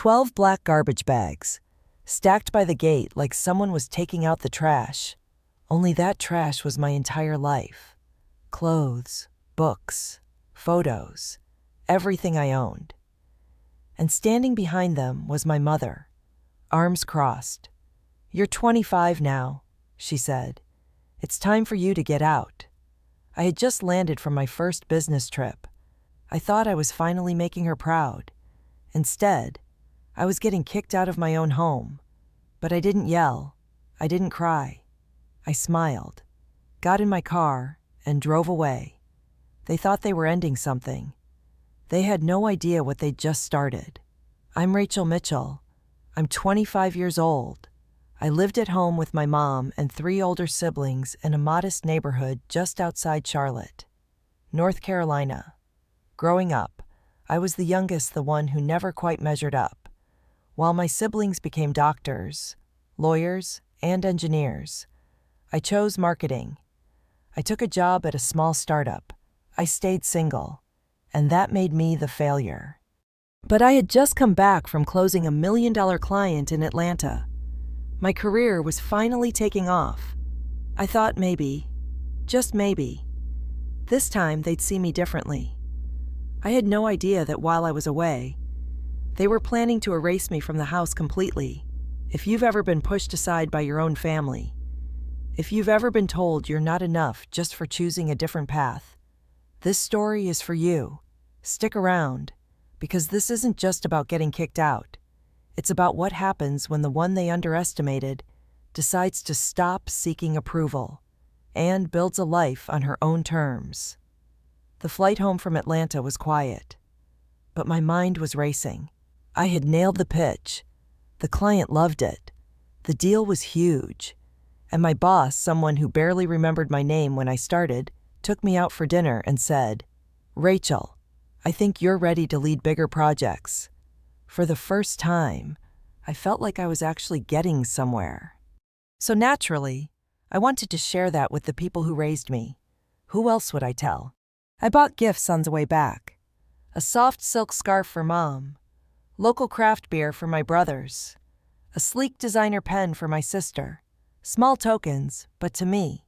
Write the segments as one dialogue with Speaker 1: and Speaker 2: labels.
Speaker 1: 12 black garbage bags, stacked by the gate like someone was taking out the trash. Only that trash was my entire life. Clothes, books, photos, everything I owned. And standing behind them was my mother, arms crossed. "You're 25 now," she said. "It's time for you to get out." I had just landed from my first business trip. I thought I was finally making her proud. Instead, I was getting kicked out of my own home. But I didn't yell. I didn't cry. I smiled, got in my car, and drove away. They thought they were ending something. They had no idea what they'd just started. I'm Rachel Mitchell. I'm 25 years old. I lived at home with my mom and 3 older siblings in a modest neighborhood just outside Charlotte, North Carolina. Growing up, I was the youngest, the one who never quite measured up. While my siblings became doctors, lawyers, and engineers, I chose marketing. I took a job at a small startup. I stayed single, and that made me the failure. But I had just come back from closing a $1 million client in Atlanta. My career was finally taking off. I thought maybe, just maybe, this time they'd see me differently. I had no idea that while I was away, they were planning to erase me from the house completely. If you've ever been pushed aside by your own family, if you've ever been told you're not enough just for choosing a different path, this story is for you. Stick around, because this isn't just about getting kicked out. It's about what happens when the one they underestimated decides to stop seeking approval and builds a life on her own terms. The flight home from Atlanta was quiet, but my mind was racing. I had nailed the pitch. The client loved it. The deal was huge. And my boss, someone who barely remembered my name when I started, took me out for dinner and said, "Rachel, I think you're ready to lead bigger projects." For the first time, I felt like I was actually getting somewhere. So naturally, I wanted to share that with the people who raised me. Who else would I tell? I bought gifts on the way back. A soft silk scarf for Mom, local craft beer for my brothers, a sleek designer pen for my sister. Small tokens, but to me,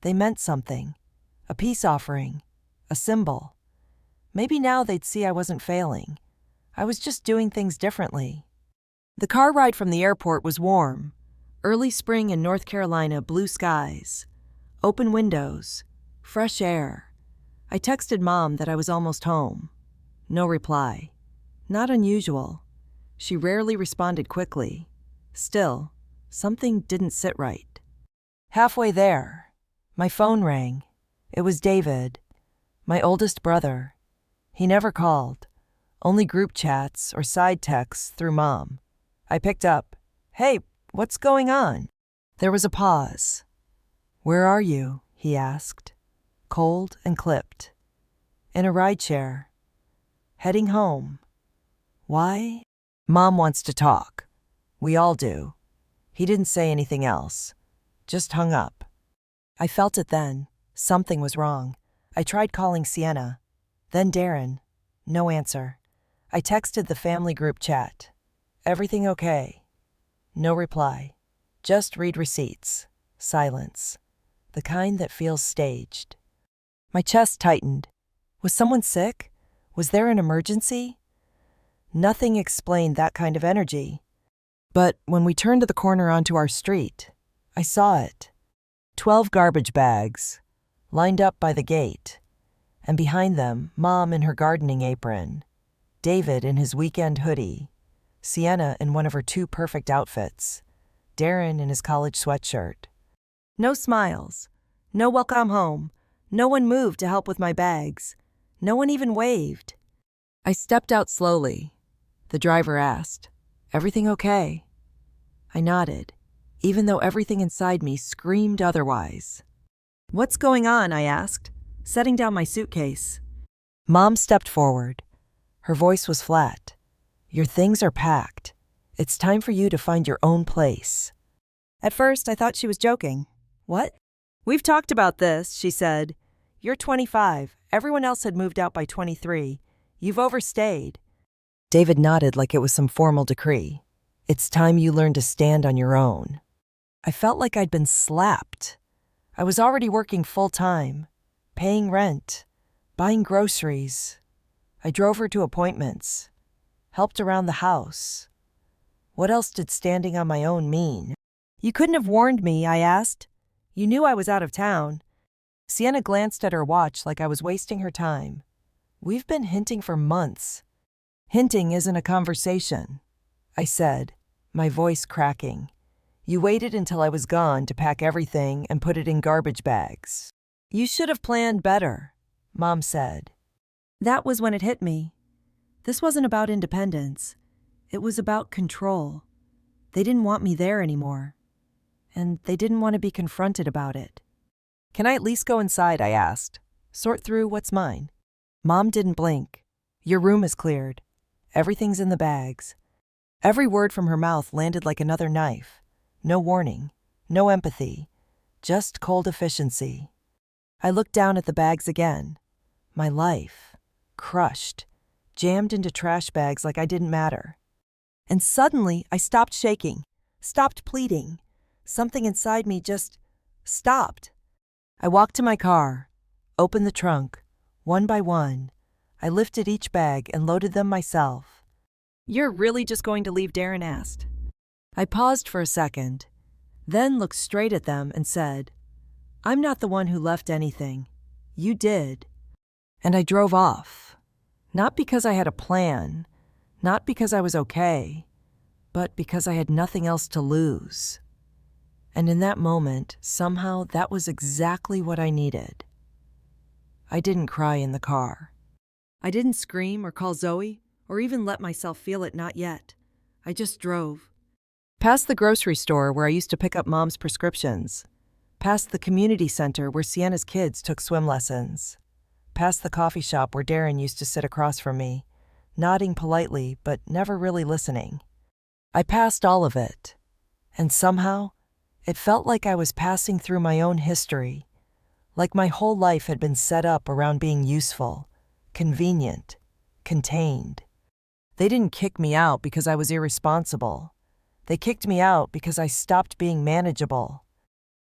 Speaker 1: they meant something. A peace offering, a symbol. Maybe now they'd see I wasn't failing. I was just doing things differently. The car ride from the airport was warm. Early spring in North Carolina, blue skies, open windows, fresh air. I texted Mom that I was almost home. No reply. Not unusual. She rarely responded quickly. Still, something didn't sit right. Halfway there, my phone rang. It was David, my oldest brother. He never called, only group chats or side texts through Mom. I picked up. "Hey, what's going on?" There was a pause. "Where are you?" he asked, cold and clipped. "In a rideshare. Heading home." "Why?" "Mom wants to talk. We all do." He didn't say anything else, just hung up. I felt it then. Something was wrong. I tried calling Sienna, then Darren. No answer. I texted the family group chat. "Everything okay?" No reply. Just read receipts. Silence. The kind that feels staged. My chest tightened. Was someone sick? Was there an emergency? Nothing explained that kind of energy. But when we turned to the corner onto our street, I saw it. 12 garbage bags, lined up by the gate, and behind them, Mom in her gardening apron, David in his weekend hoodie, Sienna in one of her 2 perfect outfits, Darren in his college sweatshirt. No smiles, no welcome home, no one moved to help with my bags, no one even waved. I stepped out slowly. The driver asked, "Everything okay?" I nodded, even though everything inside me screamed otherwise. "What's going on?" I asked, setting down my suitcase. Mom stepped forward. Her voice was flat. "Your things are packed. It's time for you to find your own place." At first, I thought she was joking. "What?" "We've talked about this," she said. "You're 25. Everyone else had moved out by 23. You've overstayed." David nodded like it was some formal decree. It's time you learn to stand on your own. I felt like I'd been slapped. I was already working full-time, paying rent, buying groceries. I drove her to appointments, helped around the house. What else did standing on my own mean? You couldn't have warned me, I asked. You knew I was out of town. Sienna glanced at her watch like I was wasting her time. We've been hinting for months. Hinting isn't a conversation, I said, my voice cracking. You waited until I was gone to pack everything and put it in garbage bags. You should have planned better, Mom said. That was when it hit me. This wasn't about independence. It was about control. They didn't want me there anymore. And they didn't want to be confronted about it. Can I at least go inside, I asked. Sort through what's mine. Mom didn't blink. Your room is cleared. Everything's in the bags. Every word from her mouth landed like another knife. No warning, no empathy, just cold efficiency. I looked down at the bags again. My life, crushed, jammed into trash bags like I didn't matter. And suddenly I stopped shaking, stopped pleading. Something inside me just stopped. I walked to my car, opened the trunk. One by one, I lifted each bag and loaded them myself. You're really just going to leave? Darren asked. I paused for a second, then looked straight at them and said, I'm not the one who left anything. You did. And I drove off. Not because I had a plan, not because I was okay, but because I had nothing else to lose. And in that moment, somehow that was exactly what I needed. I didn't cry in the car. I didn't scream or call Zoe or even let myself feel it, not yet. I just drove. Past the grocery store where I used to pick up Mom's prescriptions. Past the community center where Sienna's kids took swim lessons. Past the coffee shop where Darren used to sit across from me, nodding politely but never really listening. I passed all of it. And somehow, it felt like I was passing through my own history, like my whole life had been set up around being useful, convenient, contained. They didn't kick me out because I was irresponsible. They kicked me out because I stopped being manageable.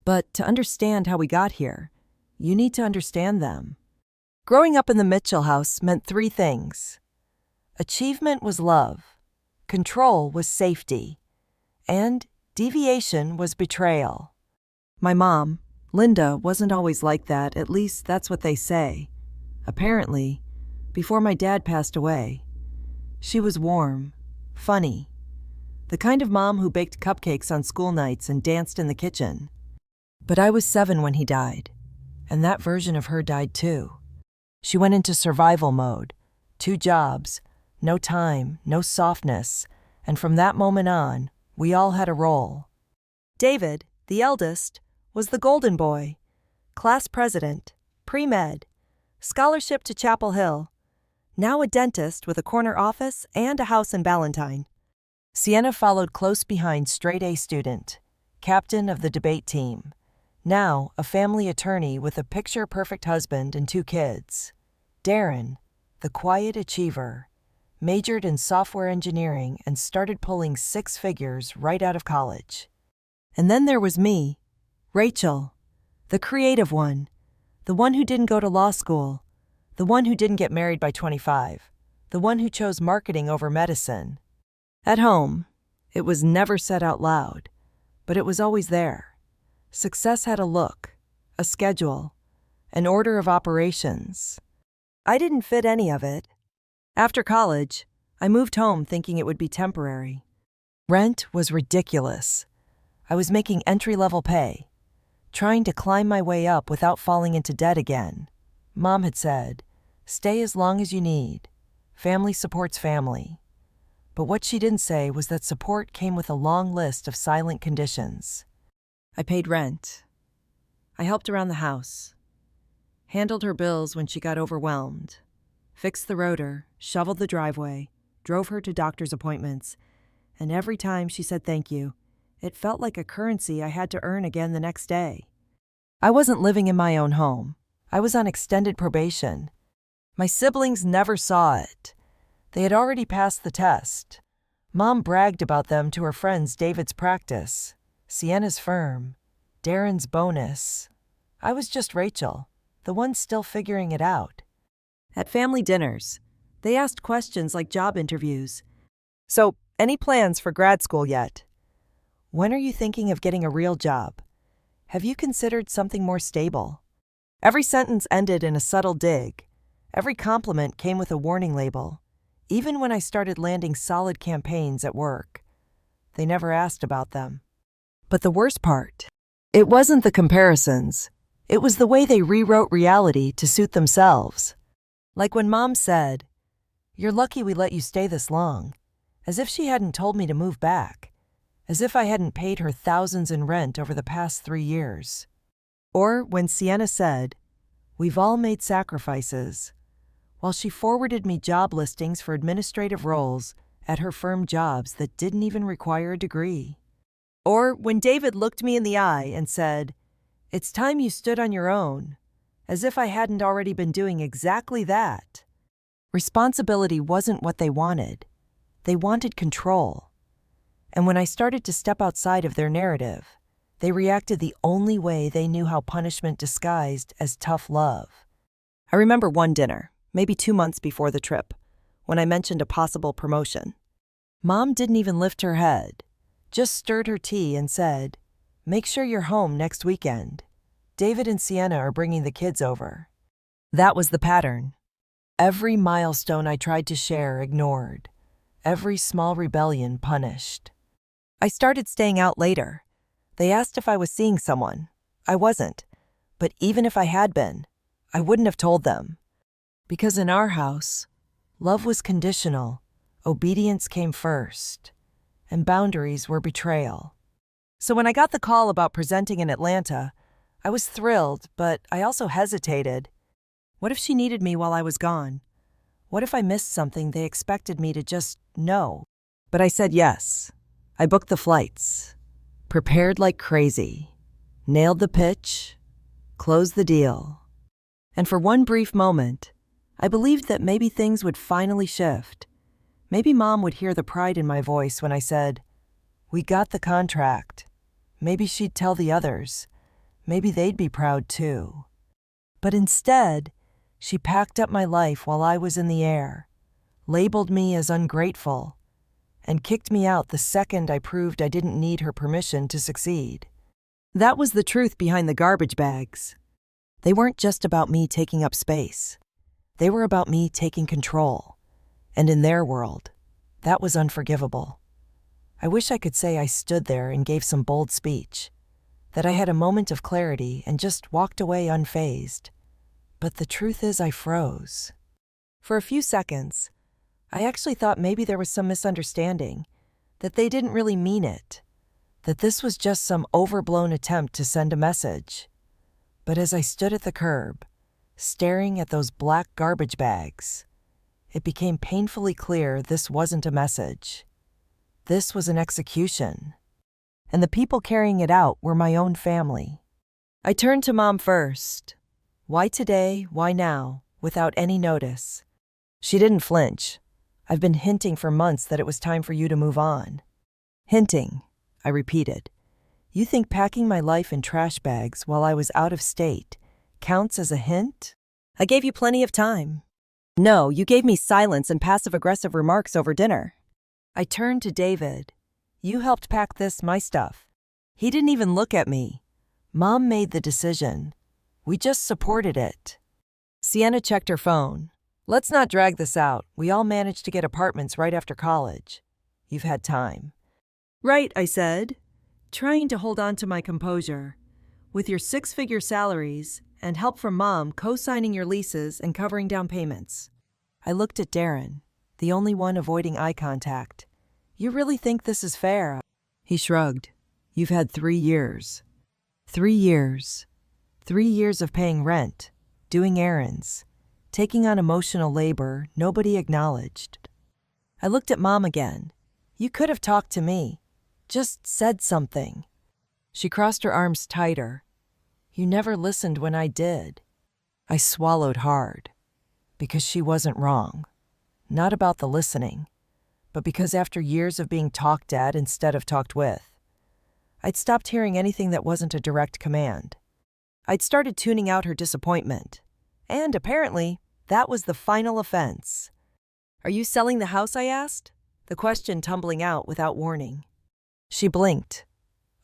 Speaker 1: But to understand how we got here, you need to understand them. Growing up in the Mitchell house meant 3 things. Achievement was love, control was safety, and deviation was betrayal. My mom, Linda, wasn't always like that, at least that's what they say. Apparently, before my dad passed away, she was warm, funny, the kind of mom who baked cupcakes on school nights and danced in the kitchen. But I was 7 when he died, and that version of her died too. She went into survival mode, 2 jobs, no time, no softness, and from that moment on, we all had a role. David, the eldest, was the golden boy, class president, pre-med, scholarship to Chapel Hill, now a dentist with a corner office and a house in Ballantyne. Sienna followed close behind, straight-A student, captain of the debate team, now a family attorney with a picture-perfect husband and 2 kids. Darren, the quiet achiever, majored in software engineering and started pulling 6 figures right out of college. And then there was me, Rachel, the creative one, the one who didn't go to law school, the one who didn't get married by 25, the one who chose marketing over medicine. At home, it was never said out loud, but it was always there. Success had a look, a schedule, an order of operations. I didn't fit any of it. After college, I moved home thinking it would be temporary. Rent was ridiculous. I was making entry-level pay, trying to climb my way up without falling into debt again. Mom had said, stay as long as you need. Family supports family. But what she didn't say was that support came with a long list of silent conditions. I paid rent. I helped around the house, handled her bills when she got overwhelmed, fixed the rotor, shoveled the driveway, drove her to doctor's appointments, and every time she said thank you, it felt like a currency I had to earn again the next day. I wasn't living in my own home. I was on extended probation. My siblings never saw it. They had already passed the test. Mom bragged about them to her friends: David's practice, Sienna's firm, Darren's bonus. I was just Rachel, the one still figuring it out. At family dinners, they asked questions like job interviews. So, any plans for grad school yet? When are you thinking of getting a real job? Have you considered something more stable? Every sentence ended in a subtle dig. Every compliment came with a warning label. Even when I started landing solid campaigns at work, they never asked about them. But the worst part, it wasn't the comparisons. It was the way they rewrote reality to suit themselves. Like when Mom said, "You're lucky we let you stay this long," as if she hadn't told me to move back, as if I hadn't paid her thousands in rent over the past 3 years. Or when Sienna said, "We've all made sacrifices," while she forwarded me job listings for administrative roles at her firm jobs that didn't even require a degree. Or when David looked me in the eye and said, "It's time you stood on your own," as if I hadn't already been doing exactly that. Responsibility wasn't what they wanted. They wanted control. And when I started to step outside of their narrative, they reacted the only way they knew how: punishment disguised as tough love. I remember one dinner, maybe 2 months before the trip, when I mentioned a possible promotion. Mom didn't even lift her head, just stirred her tea and said, "Make sure you're home next weekend. David and Sienna are bringing the kids over." That was the pattern. Every milestone I tried to share ignored. Every small rebellion punished. I started staying out later. They asked if I was seeing someone. I wasn't. But even if I had been, I wouldn't have told them. Because in our house, love was conditional, obedience came first, and boundaries were betrayal. So when I got the call about presenting in Atlanta, I was thrilled, but I also hesitated. What if she needed me while I was gone? What if I missed something they expected me to just know? But I said yes. I booked the flights, prepared like crazy, nailed the pitch, closed the deal. And for one brief moment, I believed that maybe things would finally shift. Maybe Mom would hear the pride in my voice when I said, "We got the contract." Maybe she'd tell the others. Maybe they'd be proud too. But instead, she packed up my life while I was in the air, labeled me as ungrateful, and kicked me out the second I proved I didn't need her permission to succeed. That was the truth behind the garbage bags. They weren't just about me taking up space. They were about me taking control. And in their world, that was unforgivable. I wish I could say I stood there and gave some bold speech, that I had a moment of clarity and just walked away unfazed. But the truth is I froze. For a few seconds, I actually thought maybe there was some misunderstanding, that they didn't really mean it, that this was just some overblown attempt to send a message. But as I stood at the curb, staring at those black garbage bags, it became painfully clear this wasn't a message. This was an execution. And the people carrying it out were my own family. I turned to Mom first. Why today, why now, without any notice? She didn't flinch. I've been hinting for months that it was time for you to move on. Hinting, I repeated. You think packing my life in trash bags while I was out of state counts as a hint? I gave you plenty of time. No, you gave me silence and passive-aggressive remarks over dinner. I turned to David. You helped pack my stuff. He didn't even look at me. Mom made the decision. We just supported it. Sienna checked her phone. Let's not drag this out. We all managed to get apartments right after college. You've had time. Right, I said, trying to hold on to my composure. With your 6-figure salaries and help from Mom co-signing your leases and covering down payments. I looked at Darren, the only one avoiding eye contact. You really think this is fair? He shrugged. You've had 3 years. 3 years. 3 years of paying rent, doing errands, taking on emotional labor nobody acknowledged. I looked at Mom again. You could have talked to me. Just said something. She crossed her arms tighter. You never listened when I did. I swallowed hard. Because she wasn't wrong. Not about the listening, but because after years of being talked at instead of talked with, I'd stopped hearing anything that wasn't a direct command. I'd started tuning out her disappointment, and apparently, that was the final offense. "Are you selling the house?" I asked, the question tumbling out without warning. She blinked.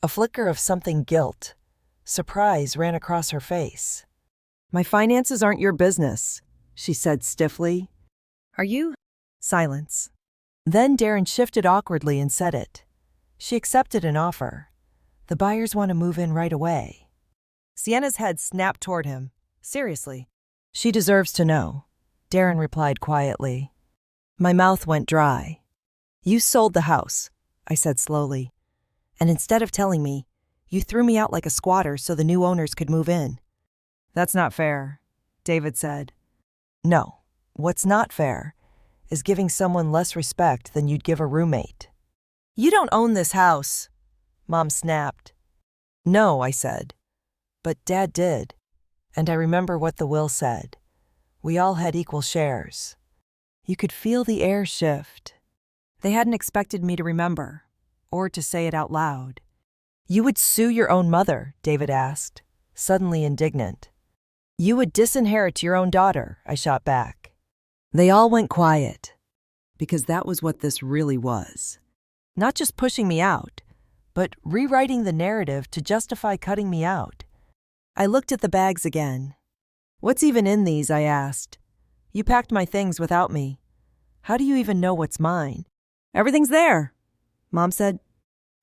Speaker 1: A flicker of something guilt, surprise ran across her face. "My finances aren't your business," she said stiffly. "Are you?" Silence. Then Darren shifted awkwardly and said it. She accepted an offer. The buyers want to move in right away. Sienna's head snapped toward him. "Seriously?" "She deserves to know," Darren replied quietly. My mouth went dry. "You sold the house," I said slowly. "And instead of telling me, you threw me out like a squatter so the new owners could move in." "That's not fair," David said. "No, what's not fair is giving someone less respect than you'd give a roommate." "You don't own this house," Mom snapped. "No," I said. "But Dad did. And I remember what the will said. We all had equal shares." You could feel the air shift. They hadn't expected me to remember, or to say it out loud. "You would sue your own mother?" David asked, suddenly indignant. "You would disinherit your own daughter," I shot back. They all went quiet, because that was what this really was. Not just pushing me out, but rewriting the narrative to justify cutting me out. I looked at the bags again. "What's even in these?" I asked. "You packed my things without me. How do you even know what's mine?" "Everything's there," Mom said.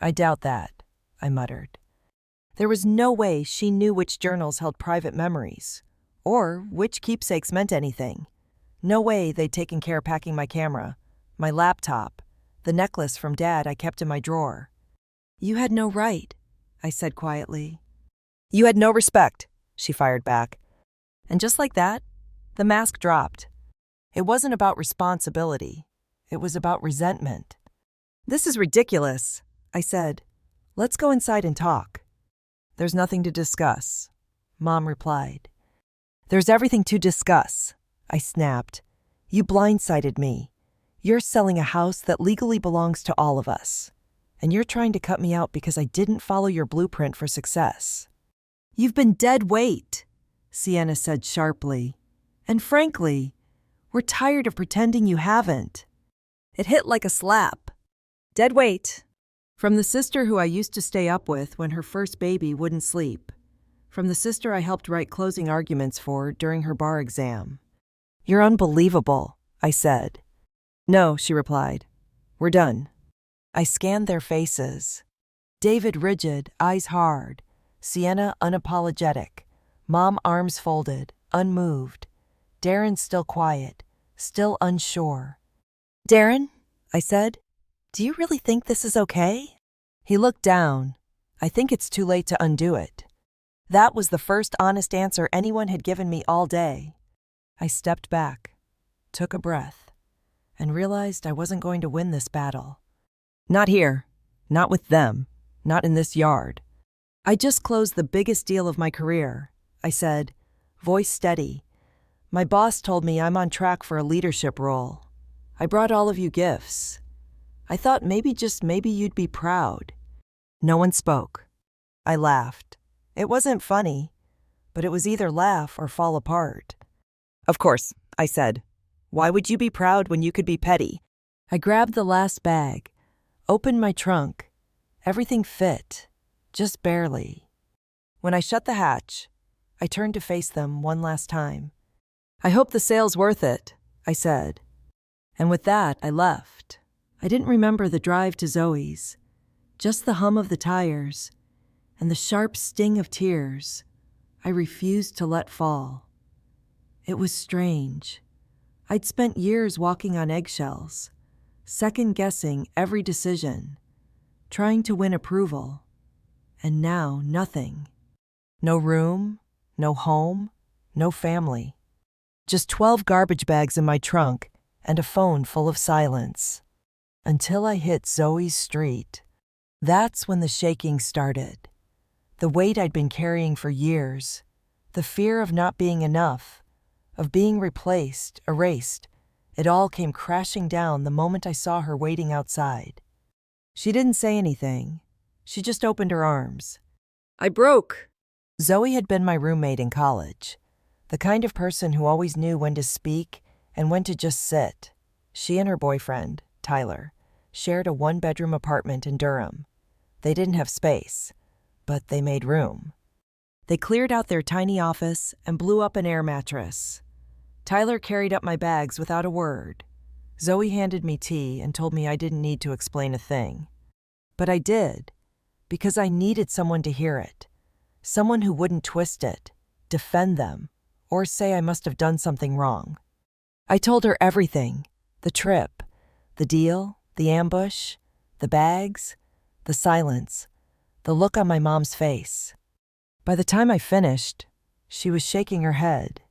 Speaker 1: "I doubt that," I muttered. There was no way she knew which journals held private memories, or which keepsakes meant anything. No way they'd taken care packing my camera, my laptop, the necklace from Dad I kept in my drawer. "You had no right," I said quietly. "You had no respect," she fired back. And just like that, the mask dropped. It wasn't about responsibility. It was about resentment. "This is ridiculous," I said. "Let's go inside and talk." "There's nothing to discuss," Mom replied. "There's everything to discuss," I snapped. "You blindsided me. You're selling a house that legally belongs to all of us. And you're trying to cut me out because I didn't follow your blueprint for success." "You've been dead weight," Sienna said sharply. "And frankly, we're tired of pretending you haven't." It hit like a slap. Dead weight. From the sister who I used to stay up with when her first baby wouldn't sleep. From the sister I helped write closing arguments for during her bar exam. "You're unbelievable," I said. "No," she replied. "We're done." I scanned their faces. David rigid, eyes hard. Sienna unapologetic. Mom arms folded, unmoved. Darren still quiet, still unsure. "Darren," I said, "do you really think this is okay?" He looked down. "I think it's too late to undo it." That was the first honest answer anyone had given me all day. I stepped back, took a breath, and realized I wasn't going to win this battle. Not here, not with them, not in this yard. "I just closed the biggest deal of my career," I said, voice steady. "My boss told me I'm on track for a leadership role. I brought all of you gifts. I thought maybe, just maybe, you'd be proud." No one spoke. I laughed. It wasn't funny, but it was either laugh or fall apart. "Of course," I said. "Why would you be proud when you could be petty?" I grabbed the last bag, opened my trunk. Everything fit, just barely. When I shut the hatch, I turned to face them one last time. "I hope the sale's worth it," I said. And with that, I left. I didn't remember the drive to Zoe's, just the hum of the tires, and the sharp sting of tears I refused to let fall. It was strange. I'd spent years walking on eggshells, second-guessing every decision, trying to win approval, and now nothing. No room, no home, no family. Just 12 garbage bags in my trunk and a phone full of silence. Until I hit Zoe's street. That's when the shaking started. The weight I'd been carrying for years, the fear of not being enough, of being replaced, erased, It all came crashing down the moment I saw her waiting outside. She didn't say anything. She just opened her arms.
Speaker 2: I broke.
Speaker 1: Zoe had been my roommate in college, the kind of person who always knew when to speak and when to just sit. She and her boyfriend, Tyler, shared a one-bedroom apartment in Durham. They didn't have space, but they made room. They cleared out their tiny office and blew up an air mattress. Tyler carried up my bags without a word. Zoe handed me tea and told me I didn't need to explain a thing. But I did, because I needed someone to hear it. Someone who wouldn't twist it, defend them, or say I must have done something wrong. I told her everything: the trip, the deal, the ambush, the bags, the silence, the look on my mom's face. By the time I finished, she was shaking her head.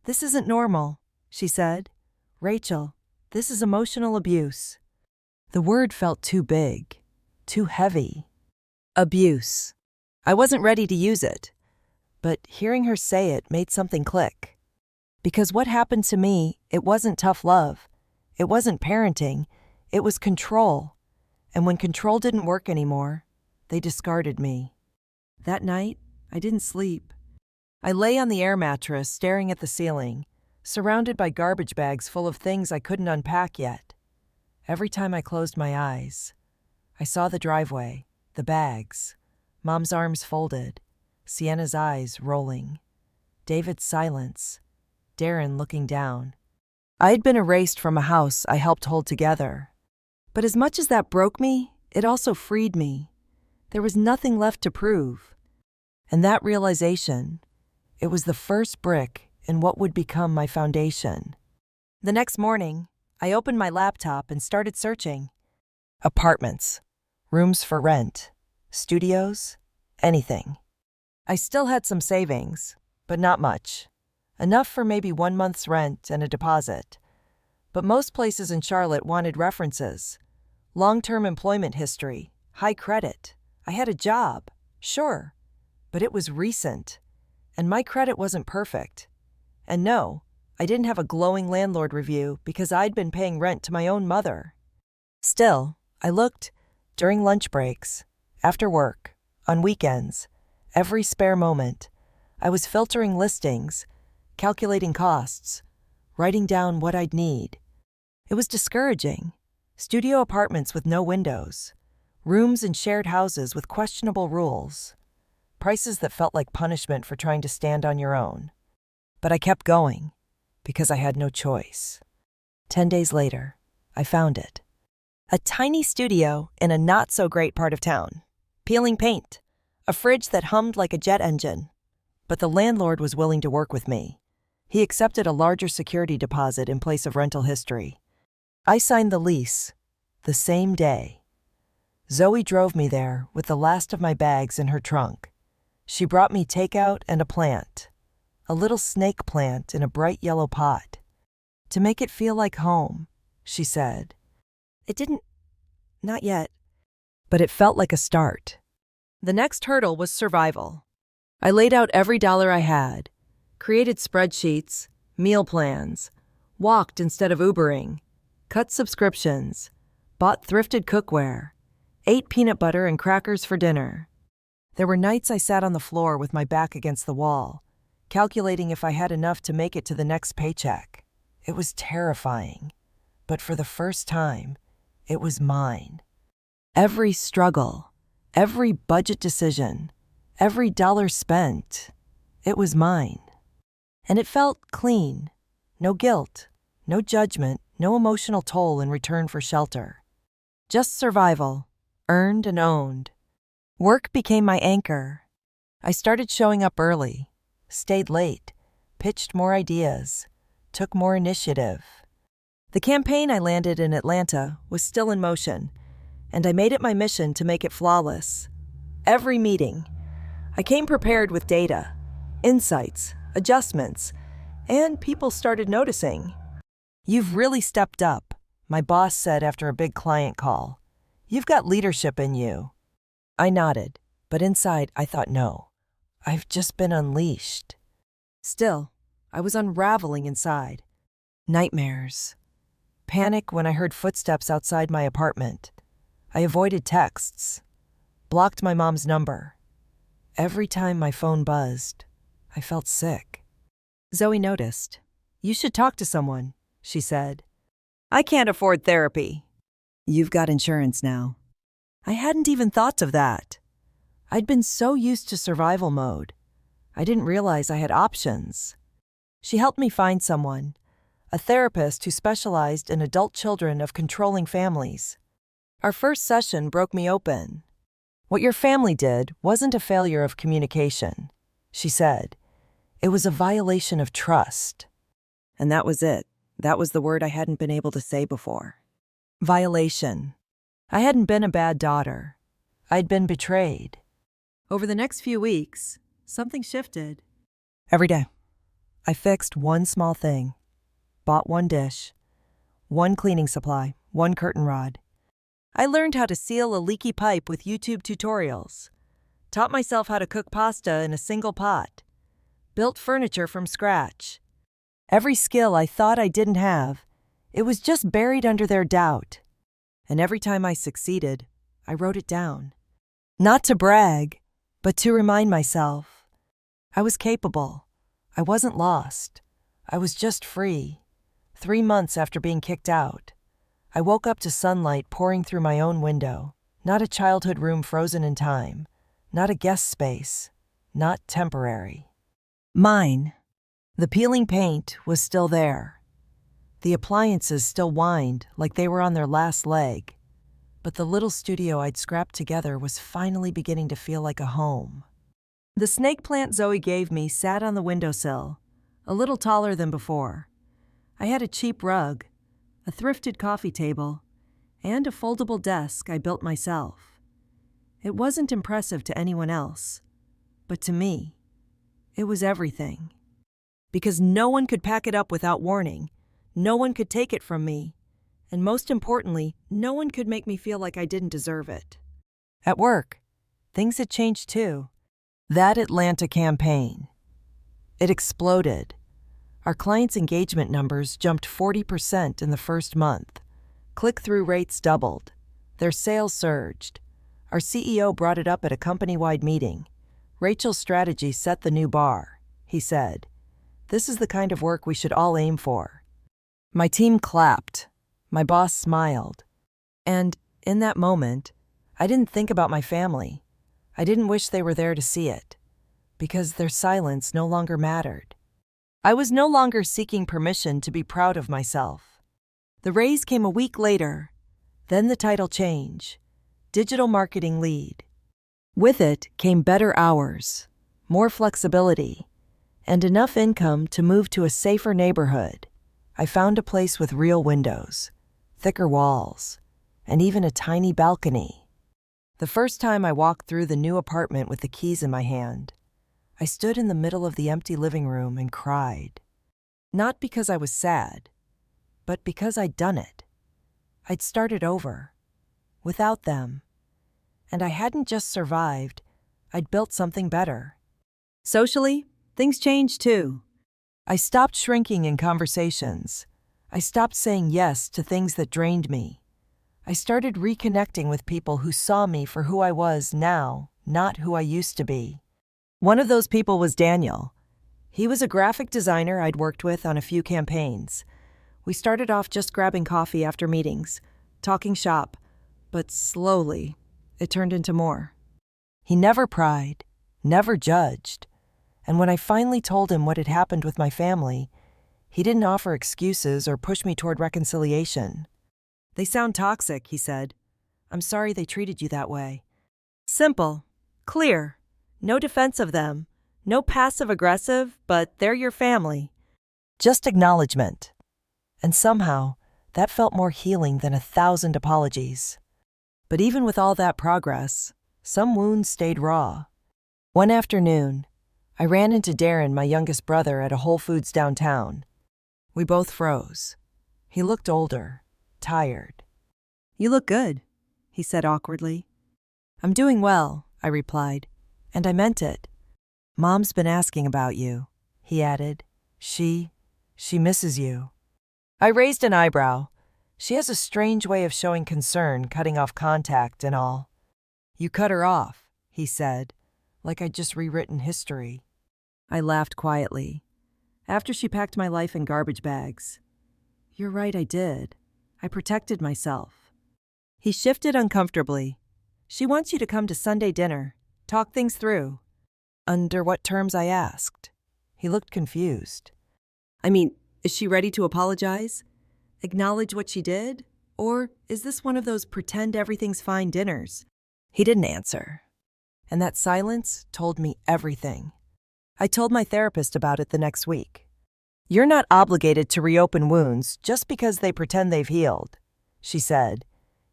Speaker 1: "This isn't normal," she said. "Rachel, this is emotional abuse." The word felt too big, too heavy. Abuse. I wasn't ready to use it, but hearing her say it made something click. Because what happened to me, it wasn't tough love. It wasn't parenting. It was control. And when control didn't work anymore, they discarded me. That night, I didn't sleep. I lay on the air mattress staring at the ceiling, surrounded by garbage bags full of things I couldn't unpack yet. Every time I closed my eyes, I saw the driveway, the bags, Mom's arms folded, Sienna's eyes rolling, David's silence, Darren looking down. I had been erased from a house I helped hold together. But as much as that broke me, it also freed me. There was nothing left to prove. And that realization, it was the first brick in what would become my foundation. The next morning, I opened my laptop and started searching. Apartments, rooms for rent, studios, anything. I still had some savings, but not much. Enough for maybe 1 month's rent and a deposit. But most places in Charlotte wanted references. Long-term employment history, high credit. I had a job, sure, but it was recent. And my credit wasn't perfect. And no, I didn't have a glowing landlord review because I'd been paying rent to my own mother. Still, I looked during lunch breaks, after work, on weekends, every spare moment. I was filtering listings, calculating costs, writing down what I'd need. It was discouraging. Studio apartments with no windows, rooms in shared houses with questionable rules, prices that felt like punishment for trying to stand on your own. But I kept going, because I had no choice. 10 days later, I found it. A tiny studio in a not-so-great part of town. Peeling paint. A fridge that hummed like a jet engine. But the landlord was willing to work with me. He accepted a larger security deposit in place of rental history. I signed the lease the same day. Zoe drove me there with the last of my bags in her trunk. She brought me takeout and a plant. A little snake plant in a bright yellow pot. "To make it feel like home," she said. It didn't, not yet, but it felt like a start. The next hurdle was survival. I laid out every dollar I had, created spreadsheets, meal plans, walked instead of Ubering, cut subscriptions, bought thrifted cookware, ate peanut butter and crackers for dinner. There were nights I sat on the floor with my back against the wall, calculating if I had enough to make it to the next paycheck. It was terrifying, but for the first time, it was mine. Every struggle, every budget decision, every dollar spent, it was mine. And it felt clean. No guilt, no judgment, no emotional toll in return for shelter. Just survival, earned and owned. Work became my anchor. I started showing up early, stayed late, pitched more ideas, took more initiative. The campaign I landed in Atlanta was still in motion, and I made it my mission to make it flawless. Every meeting, I came prepared with data, insights, adjustments, and people started noticing. "You've really stepped up," my boss said after a big client call. "You've got leadership in you." I nodded, but inside I thought, no, I've just been unleashed. Still, I was unraveling inside. Nightmares, panic when I heard footsteps outside my apartment. I avoided texts, blocked my mom's number. Every time my phone buzzed, I felt sick. Zoe noticed. "You should talk to someone," she said. "I can't afford therapy." "You've got insurance now." I hadn't even thought of that. I'd been so used to survival mode. I didn't realize I had options. She helped me find someone, a therapist who specialized in adult children of controlling families. Our first session broke me open. "What your family did wasn't a failure of communication," she said. "It was a violation of trust." And that was it. That was the word I hadn't been able to say before. Violation. I hadn't been a bad daughter. I'd been betrayed. Over the next few weeks, something shifted. Every day, I fixed one small thing. Bought one dish, one cleaning supply, one curtain rod. I learned how to seal a leaky pipe with YouTube tutorials. Taught myself how to cook pasta in a single pot. Built furniture from scratch. Every skill I thought I didn't have, it was just buried under their doubt. And every time I succeeded, I wrote it down. Not to brag, but to remind myself. I was capable. I wasn't lost. I was just free. 3 months after being kicked out, I woke up to sunlight pouring through my own window. Not a childhood room frozen in time. Not a guest space. Not temporary. Mine. The peeling paint was still there. The appliances still whined like they were on their last leg. But the little studio I'd scrapped together was finally beginning to feel like a home. The snake plant Zoe gave me sat on the windowsill, a little taller than before. I had a cheap rug, a thrifted coffee table, and a foldable desk I built myself. It wasn't impressive to anyone else, but to me, it was everything. Because no one could pack it up without warning. No one could take it from me. And most importantly, no one could make me feel like I didn't deserve it. At work, things had changed too. That Atlanta campaign. It exploded. Our clients' engagement numbers jumped 40% in the first month. Click-through rates doubled. Their sales surged. Our CEO brought it up at a company-wide meeting. "Rachel's strategy set the new bar," he said. "This is the kind of work we should all aim for." My team clapped. My boss smiled. And in that moment, I didn't think about my family. I didn't wish they were there to see it, because their silence no longer mattered. I was no longer seeking permission to be proud of myself. The raise came a week later, then the title change, Digital Marketing Lead. With it came better hours, more flexibility, and enough income to move to a safer neighborhood. I found a place with real windows, thicker walls, and even a tiny balcony. The first time I walked through the new apartment with the keys in my hand, I stood in the middle of the empty living room and cried. Not because I was sad, but because I'd done it. I'd started over, without them. And I hadn't just survived, I'd built something better. Socially, things changed too. I stopped shrinking in conversations. I stopped saying yes to things that drained me. I started reconnecting with people who saw me for who I was now, not who I used to be. One of those people was Daniel. He was a graphic designer I'd worked with on a few campaigns. We started off just grabbing coffee after meetings, talking shop, but slowly, it turned into more. He never pried, never judged, and when I finally told him what had happened with my family, he didn't offer excuses or push me toward reconciliation. "They sound toxic," he said. "I'm sorry they treated you that way." Simple, clear, no defense of them, no passive-aggressive, but they're your family. Just acknowledgement. And somehow, that felt more healing than 1,000 apologies. But even with all that progress, some wounds stayed raw. One afternoon, I ran into Darren, my youngest brother, at a Whole Foods downtown. We both froze. He looked older, tired. "You look good," he said awkwardly. "I'm doing well," I replied, and I meant it. "Mom's been asking about you," he added. She misses you." I raised an eyebrow. She has a strange way of showing concern, cutting off contact and all. You cut her off, he said, like I'd just rewritten history. I laughed quietly. After she packed my life in garbage bags. You're right, I did. I protected myself. He shifted uncomfortably. She wants you to come to Sunday dinner, talk things through. Under what terms, I asked. He looked confused. I mean, is she ready to apologize? Acknowledge what she did? Or is this one of those pretend everything's fine dinners? He didn't answer. And that silence told me everything. I told my therapist about it the next week. You're not obligated to reopen wounds just because they pretend they've healed, she said.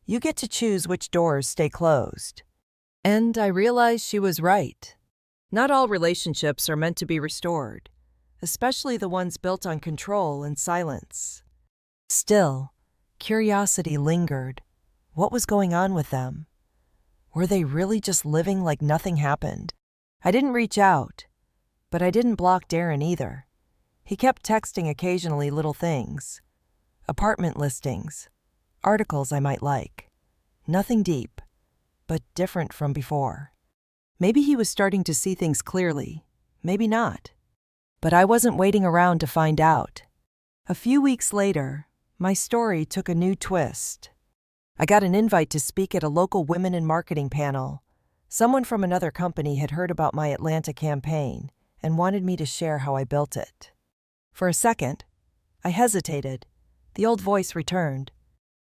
Speaker 1: You get to choose which doors stay closed. And I realized she was right. Not all relationships are meant to be restored, especially the ones built on control and silence. Still, curiosity lingered. What was going on with them? Were they really just living like nothing happened? I didn't reach out, but I didn't block Darren either. He kept texting occasionally little things. Apartment listings, articles I might like. Nothing deep, but different from before. Maybe he was starting to see things clearly, maybe not. But I wasn't waiting around to find out. A few weeks later, my story took a new twist. I got an invite to speak at a local women in marketing panel. Someone from another company had heard about my Atlanta campaign and wanted me to share how I built it. For a second, I hesitated. The old voice returned.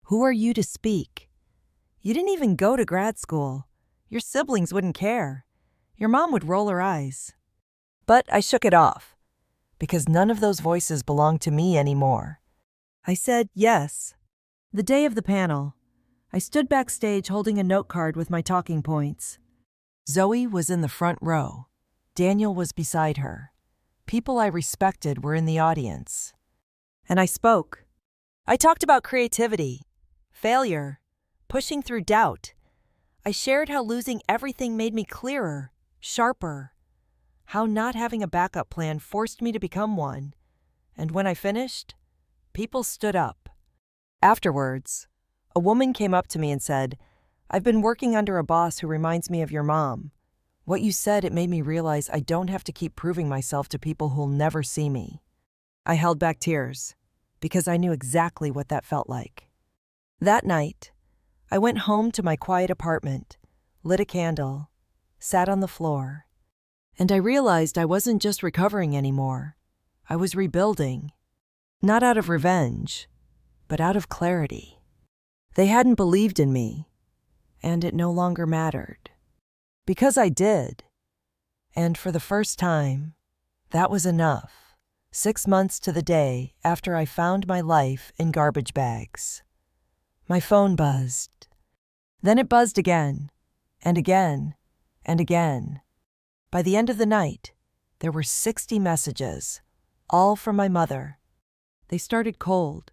Speaker 1: Who are you to speak? You didn't even go to grad school. Your siblings wouldn't care. Your mom would roll her eyes. But I shook it off, because none of those voices belonged to me anymore. I said yes. The day of the panel, I stood backstage holding a note card with my talking points. Zoe was in the front row. Daniel was beside her. People I respected were in the audience. And I spoke. I talked about creativity, failure, pushing through doubt. I shared how losing everything made me clearer, sharper. How not having a backup plan forced me to become one. And when I finished, people stood up. Afterwards, a woman came up to me and said, I've been working under a boss who reminds me of your mom. What you said, it made me realize I don't have to keep proving myself to people who'll never see me. I held back tears, because I knew exactly what that felt like. That night, I went home to my quiet apartment, lit a candle, sat on the floor, and I realized I wasn't just recovering anymore. I was rebuilding. Not out of revenge, but out of clarity. They hadn't believed in me, and it no longer mattered. Because I did. And for the first time, that was enough. 6 months to the day after I found my life in garbage bags. My phone buzzed. Then it buzzed again, and again, and again. By the end of the night, there were 60 messages, all from my mother. They started cold,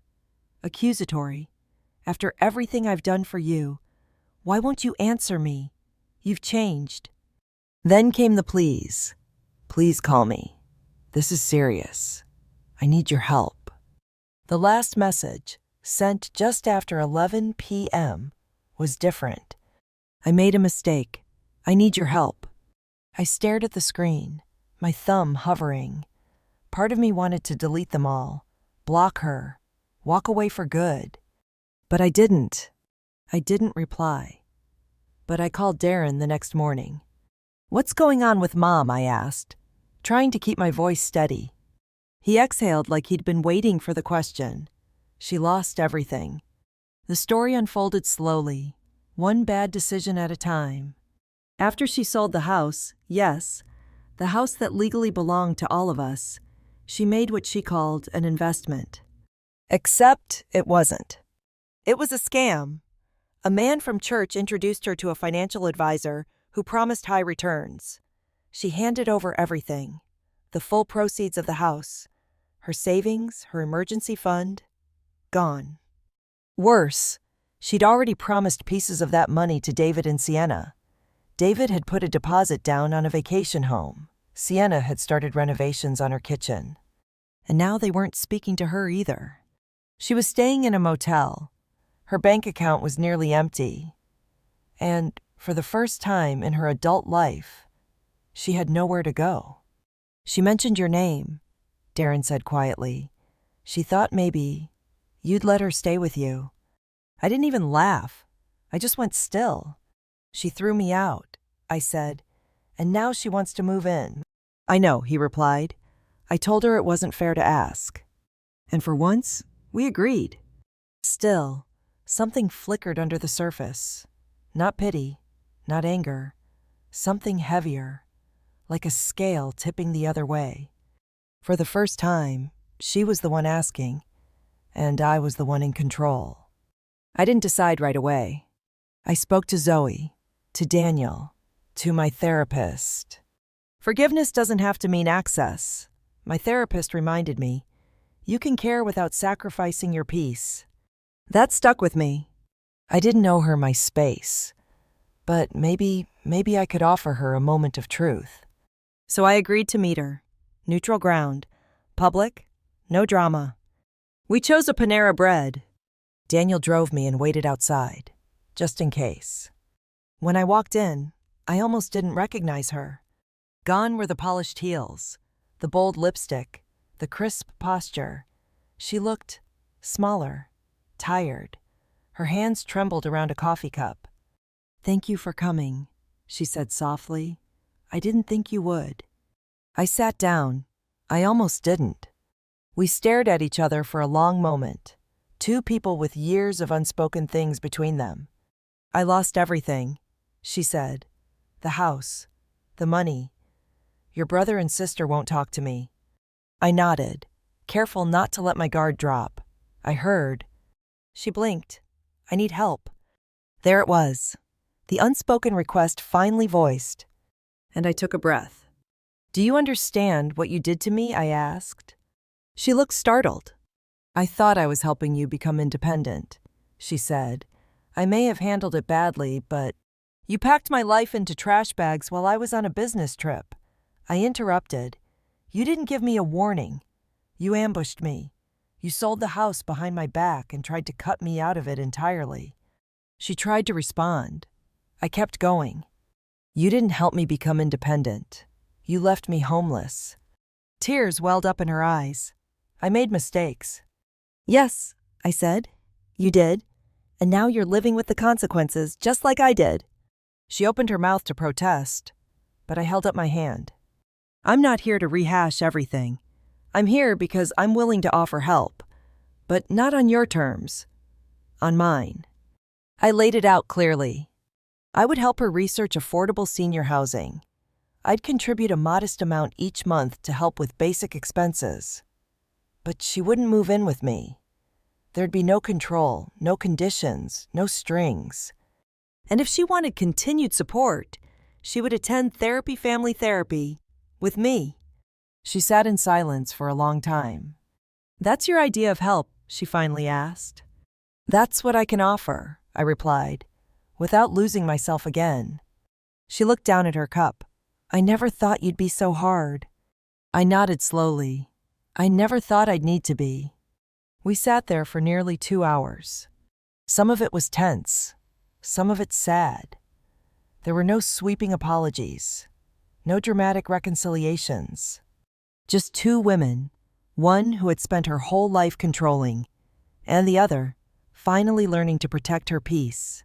Speaker 1: accusatory. After everything I've done for you, why won't you answer me? You've changed. Then came the pleas. Please call me. This is serious. I need your help. The last message, sent just after 11 p.m., was different. I made a mistake. I need your help. I stared at the screen, my thumb hovering. Part of me wanted to delete them all, block her, walk away for good. But I didn't. I didn't reply. But I called Darren the next morning. What's going on with Mom? I asked, trying to keep my voice steady. He exhaled like he'd been waiting for the question. She lost everything. The story unfolded slowly, one bad decision at a time. After she sold the house, yes, the house that legally belonged to all of us, she made what she called an investment. Except it wasn't. It was a scam. A man from church introduced her to a financial advisor who promised high returns. She handed over everything, the full proceeds of the house, her savings, her emergency fund, gone. Worse, she'd already promised pieces of that money to David and Sienna. David had put a deposit down on a vacation home. Sienna had started renovations on her kitchen. And now they weren't speaking to her either. She was staying in a motel. Her bank account was nearly empty. And, for the first time in her adult life, she had nowhere to go. "She mentioned your name," Darren said quietly. "She thought maybe you'd let her stay with you." I didn't even laugh. I just went still. "She threw me out," I said, "and now she wants to move in." "I know," he replied. "I told her it wasn't fair to ask." And for once, we agreed. Still, something flickered under the surface. Not pity, not anger. Something heavier, like a scale tipping the other way. For the first time, she was the one asking, and I was the one in control. I didn't decide right away. I spoke to Zoe, to Daniel, to my therapist. Forgiveness doesn't have to mean access. My therapist reminded me, you can care without sacrificing your peace. That stuck with me. I didn't owe her my space, but maybe I could offer her a moment of truth. So I agreed to meet her. Neutral ground. Public. No drama. We chose a Panera Bread. Daniel drove me and waited outside, just in case. When I walked in, I almost didn't recognize her. Gone were the polished heels, the bold lipstick, the crisp posture. She looked smaller, tired. Her hands trembled around a coffee cup. "Thank you for coming," she said softly. "I didn't think you would." I sat down. I almost didn't. We stared at each other for a long moment, two people with years of unspoken things between them. "I lost everything," she said. "The house, the money. Your brother and sister won't talk to me." I nodded, careful not to let my guard drop. I heard. She blinked. "I need help." There it was, the unspoken request finally voiced. And I took a breath. "Do you understand what you did to me?" I asked. She looked startled. "I thought I was helping you become independent," she said. "I may have handled it badly, but you packed my life into trash bags while I was on a business trip." I interrupted. "You didn't give me a warning. You ambushed me. You sold the house behind my back and tried to cut me out of it entirely." She tried to respond. I kept going. "You didn't help me become independent. You left me homeless." Tears welled up in her eyes. "I made mistakes." "Yes," I said. "You did. And now you're living with the consequences, just like I did." She opened her mouth to protest, but I held up my hand. "I'm not here to rehash everything. I'm here because I'm willing to offer help, but not on your terms. On mine." I laid it out clearly. I would help her research affordable senior housing. I'd contribute a modest amount each month to help with basic expenses. But she wouldn't move in with me. There'd be no control, no conditions, no strings. And if she wanted continued support, she would attend family therapy, with me. She sat in silence for a long time. "That's your idea of help?" she finally asked. "That's what I can offer," I replied, without losing myself again. She looked down at her cup. "I never thought you'd be so hard." I nodded slowly. I never thought I'd need to be. We sat there for nearly 2 hours. Some of it was tense, some of it sad. There were no sweeping apologies, no dramatic reconciliations. Just two women, one who had spent her whole life controlling, and the other finally learning to protect her peace.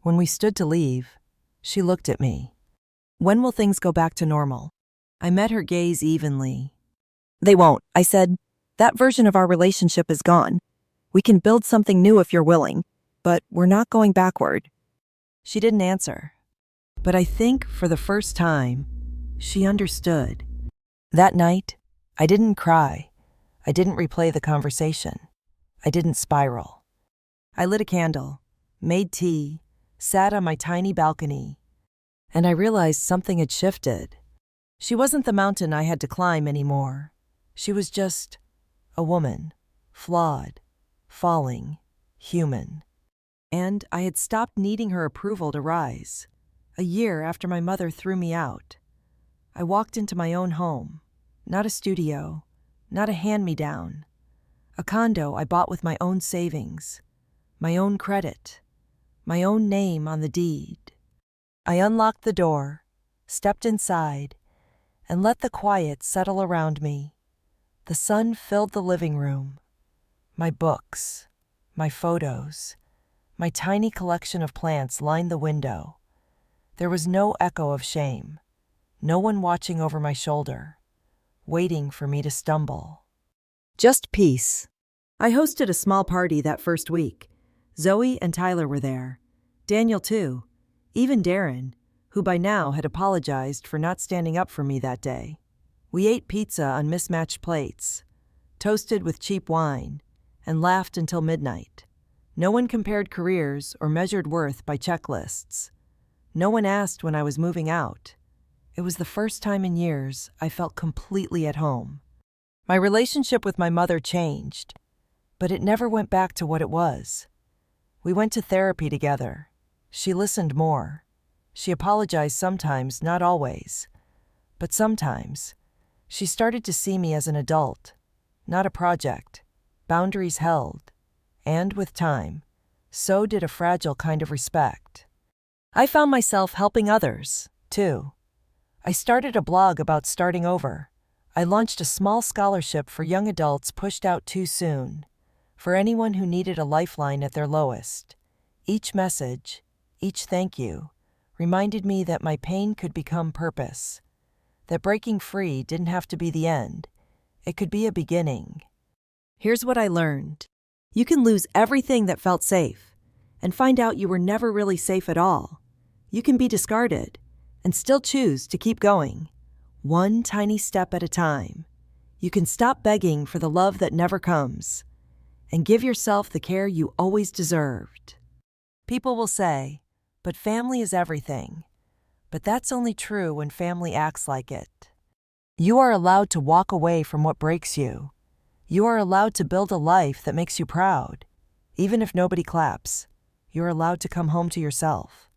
Speaker 1: When we stood to leave, she looked at me. "When will things go back to normal?" I met her gaze evenly. "They won't," I said. "That version of our relationship is gone. We can build something new if you're willing, but we're not going backward." She didn't answer. But I think, for the first time, she understood. That night, I didn't cry. I didn't replay the conversation. I didn't spiral. I lit a candle, made tea, sat on my tiny balcony, and I realized something had shifted. She wasn't the mountain I had to climb anymore. She was just a woman, flawed, falling, human. And I had stopped needing her approval to rise. A year after my mother threw me out, I walked into my own home. Not a studio, not a hand-me-down. A condo I bought with my own savings, my own credit, my own name on the deed. I unlocked the door, stepped inside, and let the quiet settle around me. The sun filled the living room. My books, my photos, my tiny collection of plants lined the window. There was no echo of shame, no one watching over my shoulder, waiting for me to stumble. Just peace. I hosted a small party that first week. Zoe and Tyler were there. Daniel too. Even Darren, who by now had apologized for not standing up for me that day. We ate pizza on mismatched plates, toasted with cheap wine, and laughed until midnight. No one compared careers or measured worth by checklists. No one asked when I was moving out. It was the first time in years I felt completely at home. My relationship with my mother changed, but it never went back to what it was. We went to therapy together. She listened more. She apologized sometimes, not always. But sometimes, she started to see me as an adult, not a project, boundaries held. And with time, so did a fragile kind of respect. I found myself helping others, too. I started a blog about starting over. I launched a small scholarship for young adults pushed out too soon, for anyone who needed a lifeline at their lowest. Each message, each thank you, reminded me that my pain could become purpose, that breaking free didn't have to be the end. It could be a beginning. Here's what I learned. You can lose everything that felt safe and find out you were never really safe at all. You can be discarded and still choose to keep going, one tiny step at a time. You can stop begging for the love that never comes and give yourself the care you always deserved. People will say, but family is everything. But that's only true when family acts like it. You are allowed to walk away from what breaks you. You are allowed to build a life that makes you proud. Even if nobody claps, you're allowed to come home to yourself.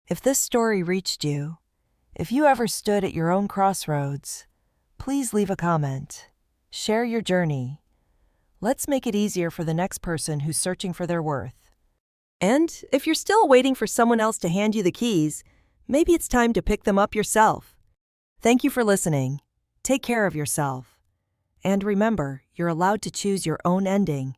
Speaker 1: If this story reached you, if you ever stood at your own crossroads, please leave a comment. Share your journey. Let's make it easier for the next person who's searching for their worth. And if you're still waiting for someone else to hand you the keys, maybe it's time to pick them up yourself. Thank you for listening. Take care of yourself. And remember, you're allowed to choose your own ending.